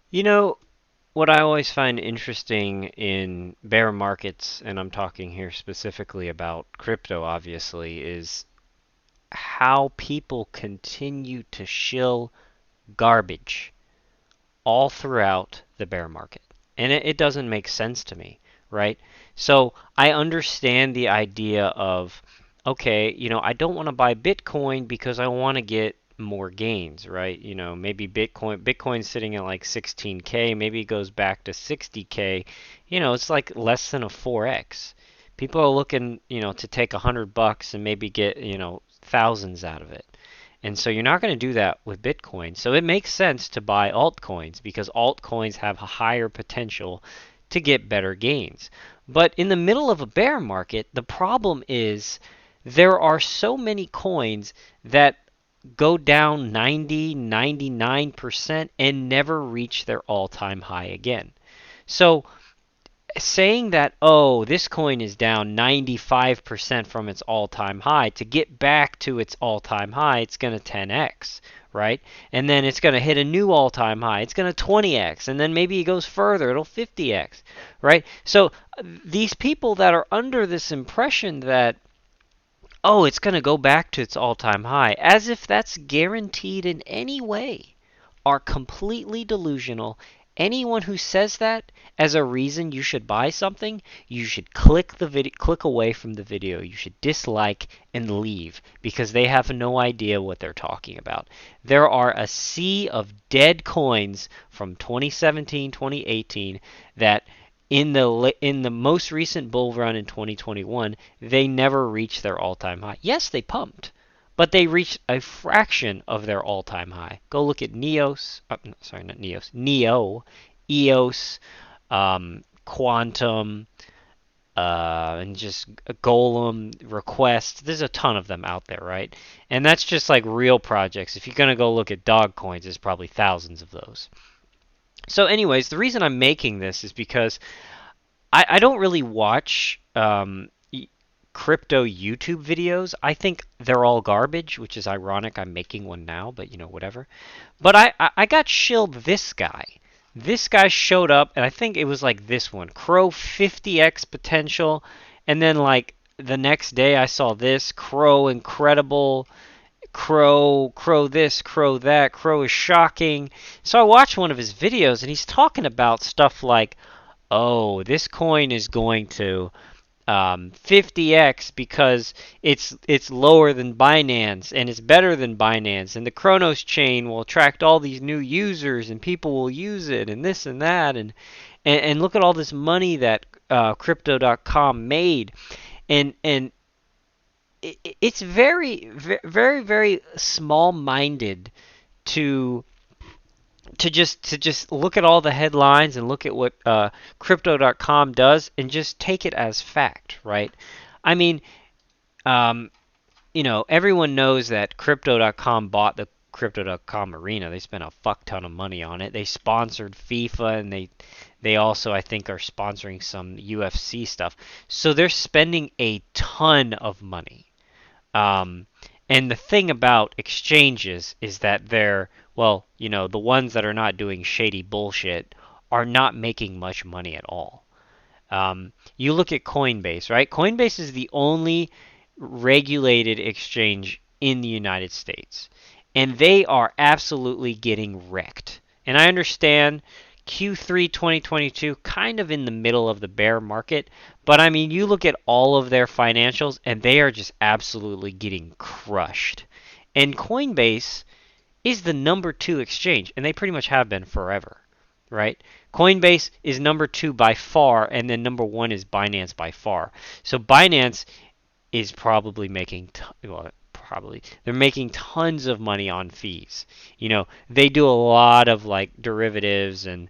You know, what I always find interesting in bear markets, and I'm talking here specifically about crypto, obviously, is how people continue to shill garbage all throughout the bear market. And it doesn't make sense to me, right? So I understand the idea of, okay, I don't want to buy Bitcoin because I want to get more gains, right? Maybe Bitcoin's sitting at like 16K, maybe it goes back to 60K. It's like less than a 4x. People are looking, to take $100 and maybe get, thousands out of it. And so you're not going to do that with Bitcoin. So it makes sense to buy altcoins because altcoins have a higher potential to get better gains. But in the middle of a bear market, the problem is there are so many coins that go down 90, 99% and never reach their all-time high again. So saying that, oh, this coin is down 95% from its all-time high, to get back to its all-time high, it's going to 10x, right? And then it's going to hit a new all-time high. It's going to 20x, and then maybe it goes further, it'll 50x, right? So these people that are under this impression that, oh, it's going to go back to its all-time high, as if that's guaranteed in any way, are completely delusional. Anyone who says that as a reason you should buy something, you should click away from the video. You should dislike and leave because they have no idea what they're talking about. There are a sea of dead coins from 2017, 2018 that in the most recent bull run in 2021, they never reached their all-time high. Yes, they pumped, but they reached a fraction of their all-time high. Go look at Neos, sorry, not Neos, Neo, EOS, Quantum, and just Golem, Request. There's a ton of them out there, right? And that's just like real projects. If you're gonna go look at dog coins, there's probably thousands of those. So, anyways, the reason I'm making this is because I don't really watch crypto YouTube videos. I think they're all garbage, which is ironic. I'm making one now, but whatever. But I got shilled this guy. This guy showed up, and I think it was like this one, Crow 50x potential, and then like the next day I saw this Crow incredible, Crow this, Crow that, Crow is shocking. So I watched one of his videos, and he's talking about stuff like, oh, this coin is going to 50x because it's lower than Binance and it's better than Binance, and the Kronos chain will attract all these new users and people will use it and this and that, and look at all this money that crypto.com made, and it's very very very small minded to to just look at all the headlines and look at what crypto.com does and just take it as fact, right? I mean, um, everyone knows that crypto.com bought the crypto.com arena. They spent a fuck ton of money on it. They sponsored FIFA, and they also, I think, are sponsoring some UFC stuff. So they're spending a ton of money. Um, and the thing about exchanges is that they're, well, the ones that are not doing shady bullshit are not making much money at all. You look at Coinbase, right? Coinbase is the only regulated exchange in the United States, and they are absolutely getting wrecked. And I understand Q3 2022 kind of in the middle of the bear market, but I mean, you look at all of their financials and they are just absolutely getting crushed. And Coinbase is the number 2 exchange, and they pretty much have been forever, right? Coinbase is number 2 by far, and then number 1 is Binance by far. So Binance is probably making, well, probably they're making tons of money on fees. They do a lot of like derivatives and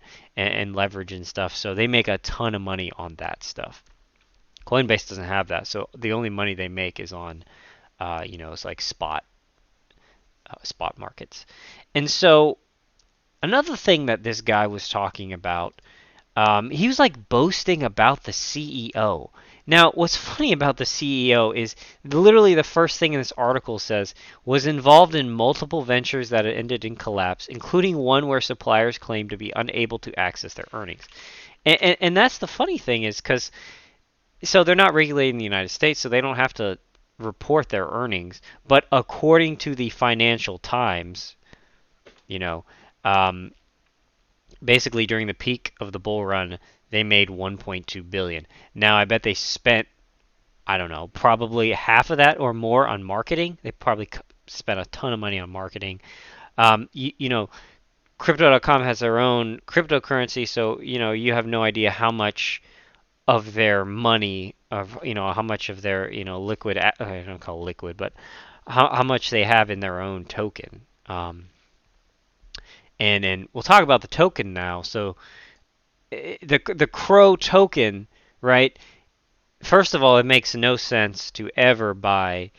leverage and stuff, so they make a ton of money on that stuff. Coinbase doesn't have that, so the only money they make is on, it's like spot markets. And so another thing that this guy was talking about, he was like boasting about the CEO. Now, what's funny about the CEO is literally the first thing in this article says was involved in multiple ventures that ended in collapse, including one where suppliers claimed to be unable to access their earnings. And that's the funny thing is because so they're not regulated in the United States, so they don't have to report their earnings. But according to the Financial Times, you know, um, basically during the peak of the bull run, they made 1.2 billion. Now I bet they spent, I don't know, probably half of that or more on marketing. They probably spent a ton of money on marketing. You know, Crypto.com has their own cryptocurrency, so you have no idea how much of their money, of how much of their liquid, I don't call it liquid, but how much they have in their own token. And then we'll talk about the token now. So the CRO token, right? First of all, it makes no sense to ever buy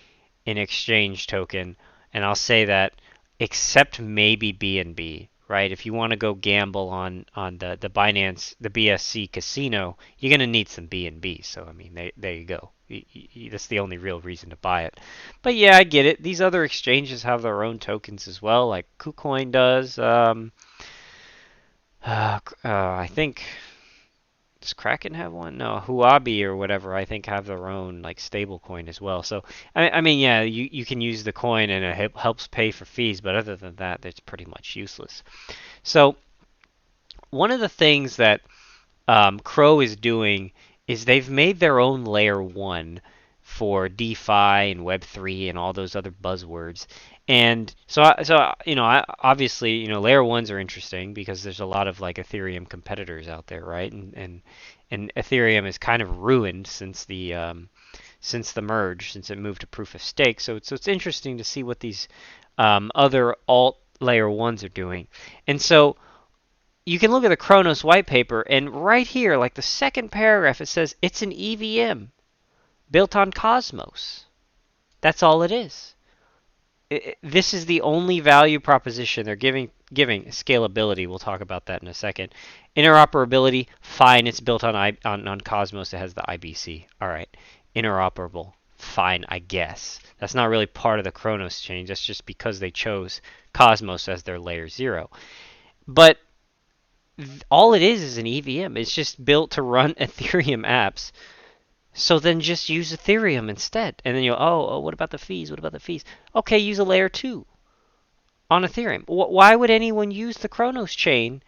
an exchange token, and I'll say that except maybe BNB, right? If you want to go gamble on the Binance, the BSC casino, you're gonna need some BNB. So I mean, there you go. That's the only real reason to buy it. But yeah, I get it. These other exchanges have their own tokens as well, like KuCoin does. I think does Kraken have one? No, Huobi or whatever I think have their own like stable coin as well. So I mean, yeah, you can use the coin and it helps pay for fees, but other than that, it's pretty much useless. So one of the things that Crow is doing is they've made their own layer one for DeFi and Web3 and all those other buzzwords. And so obviously, layer ones are interesting because there's a lot of like Ethereum competitors out there, right? And Ethereum is kind of ruined since the merge, since it moved to proof of stake. So it's interesting to see what these other alt layer ones are doing. And so you can look at the Kronos white paper, and right here, like the second paragraph, it says it's an EVM built on Cosmos. That's all it is. This is the only value proposition they're giving scalability. We'll talk about that in a second. Interoperability, fine. It's built on Cosmos. It has the IBC. All right, interoperable, fine. I guess that's not really part of the Kronos change. That's just because they chose Cosmos as their layer zero. But all it is an EVM. It's just built to run Ethereum apps. So then just use Ethereum instead. And then oh, what about the fees? What about the fees? Okay, use a layer 2 on Ethereum. Why would anyone use the Kronos chain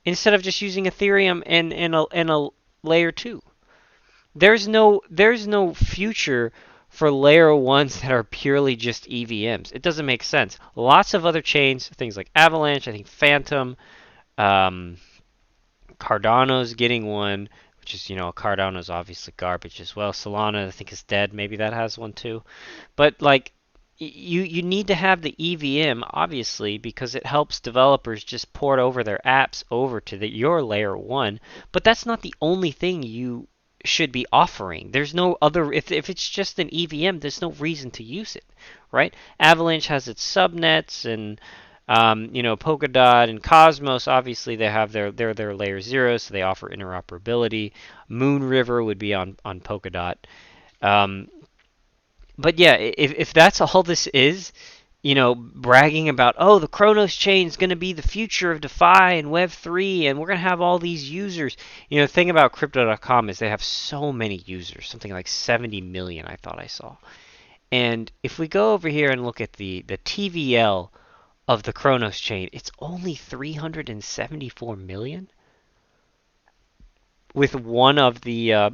instead of just using Ethereum and a layer 2? There's no future for layer 1s that are purely just EVMs. It doesn't make sense. Lots of other chains, things like Avalanche, I think Phantom, um, Cardano's getting one, which is, Cardano's obviously garbage as well. Solana, I think, is dead. Maybe that has one too. But like, you need to have the EVM obviously because it helps developers just port over their apps over to your layer one. But that's not the only thing you should be offering. There's no other. If it's just an EVM, there's no reason to use it, right? Avalanche has its subnets and Polkadot and Cosmos, obviously they have their layer zero, so they offer interoperability. Moonriver would be on Polkadot. Um, but yeah, if that's all this is, bragging about, oh, the Kronos chain is going to be the future of DeFi and Web3, and we're going to have all these users. The thing about Crypto.com is they have so many users, something like 70 million, I thought I saw. And if we go over here and look at the TVL of the Kronos chain, it's only 374 million, with one of the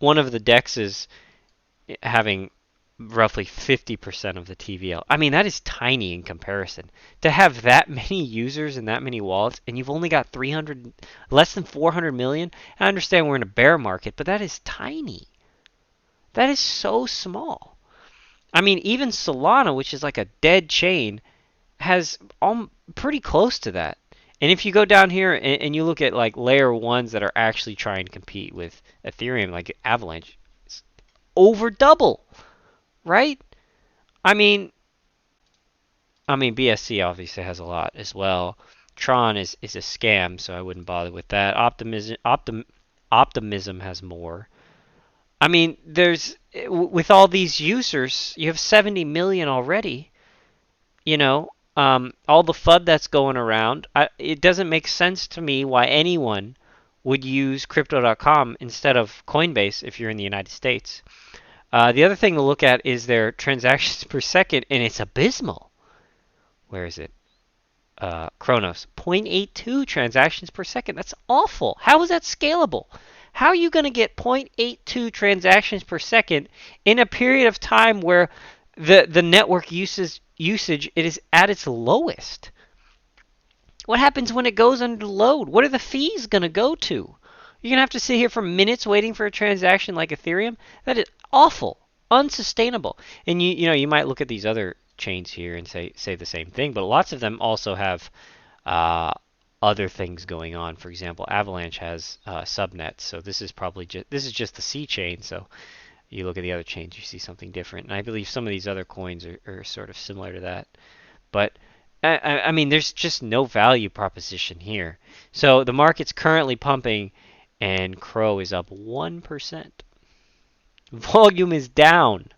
dexes having roughly 50% of the TVL. I mean, that is tiny in comparison. To have that many users and that many wallets, and you've only got less than 400 million. I understand we're in a bear market, but that is tiny. That is so small. I mean, even Solana, which is like a dead chain, has pretty close to that. And if you go down here and you look at like layer ones that are actually trying to compete with Ethereum, like Avalanche, it's over double, right? I mean, BSC obviously has a lot as well. Tron is a scam, so I wouldn't bother with that. Optimism has more. I mean, with all these users, you have 70 million already. You know, all the FUD that's going around. It doesn't make sense to me why anyone would use Crypto.com instead of Coinbase if you're in the United States. The other thing to look at is their transactions per second, and it's abysmal. Where is it? Chronos, 0.82 transactions per second. That's awful. How is that scalable? How are you going to get 0.82 transactions per second in a period of time where the network usage it is at its lowest? What happens when it goes under load? What are the fees going to go to? You're going to have to sit here for minutes waiting for a transaction like Ethereum? That is awful, unsustainable. And you might look at these other chains here and say the same thing, but lots of them also have uh, other things going on. For example, Avalanche has subnets, so this is just the C chain. So you look at the other chains, you see something different. And I believe some of these other coins are sort of similar to that. But I mean, there's just no value proposition here. So the market's currently pumping, and CRO is up 1%. Volume is down.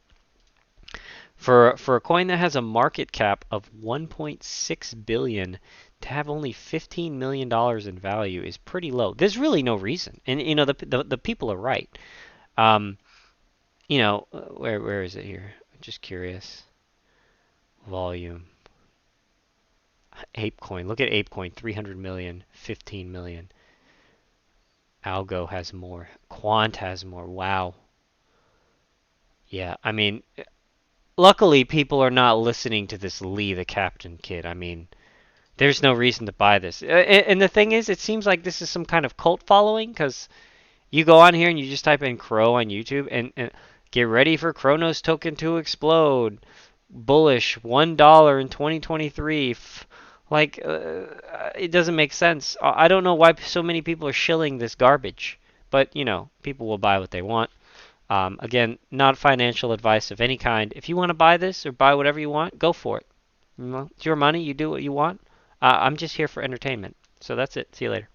For a coin that has a market cap of 1.6 billion to have only $15 million in value is pretty low. There's really no reason, and the people are right. Um, where is it here? I'm just curious. Volume. ApeCoin. Look at ApeCoin. 300 million, 15 million. Algo has more. Quant has more. Wow. Yeah, I mean, luckily people are not listening to this Lee the Captain kid. I mean, there's no reason to buy this. And the thing is, it seems like this is some kind of cult following because you go on here and you just type in Crow on YouTube and get ready for Chronos token to explode. Bullish $1 in 2023. Like, it doesn't make sense. I don't know why so many people are shilling this garbage, but people will buy what they want. Again, not financial advice of any kind. If you want to buy this or buy whatever you want, go for it. It's your money. You do what you want. I'm just here for entertainment. So that's it. See you later.